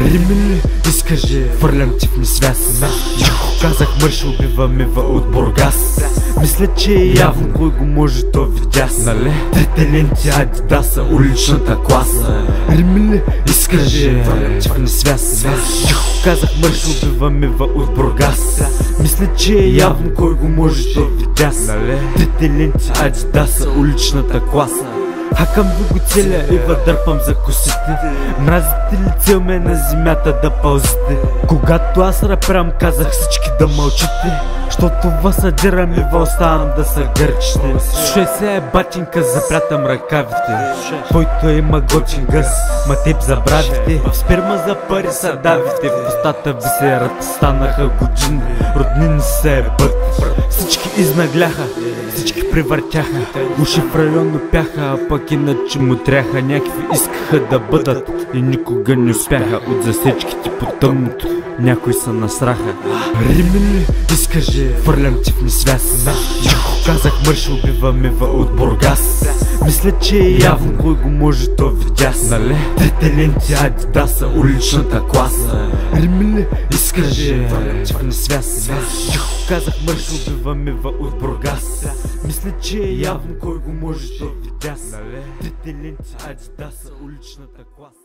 Рими ли изкажи, фърлям ти в несвяст. Казах мърш, убиваме от Бургас. Мисля, че е явно кой го може, то видяс. Трите ленти Адидаса, уличната класа. Рими ли изкажи, фърлям ти в несвяст. Казах мърш, убиваме от Бургас. Мисля, че е явно кой го може, то видяс. Трите ленти Адидаса, уличната класа. Хакам ви го целя и въдърпам за косите. Мразите ли цел ме на земята да пълзите? Когато аз раперам, казах всички да мълчите, щото възсъдирам и оставам да са гърчите. Слушай се е батинка, запрятам ръкавите. Твойто има готин гъс, ма теб забравите. В сперма за пари са давите, в устата ви се рът. Станаха години, роднини се е бът. Всички изнагляха, всички превъртяха. Уши в район пяха, а пък иначе му тряха. Някакви искаха да бъдат и никога не успяха. От засечките по тъмното някой са насраха. Рими ли изкажи, фърлям ти в несвяст. Казах мърш, убиваме от Бургас. Мисля, че е явно кой го може, то видяс. Трите ленти Адидаса, уличната класа. Рими ли изкажи, фърлям ти в несвяст. Казах мърш, убиваме от Бургас. Мисля, че е явно кой го може, то видяс. Трите ленти Адидаса, уличната класа.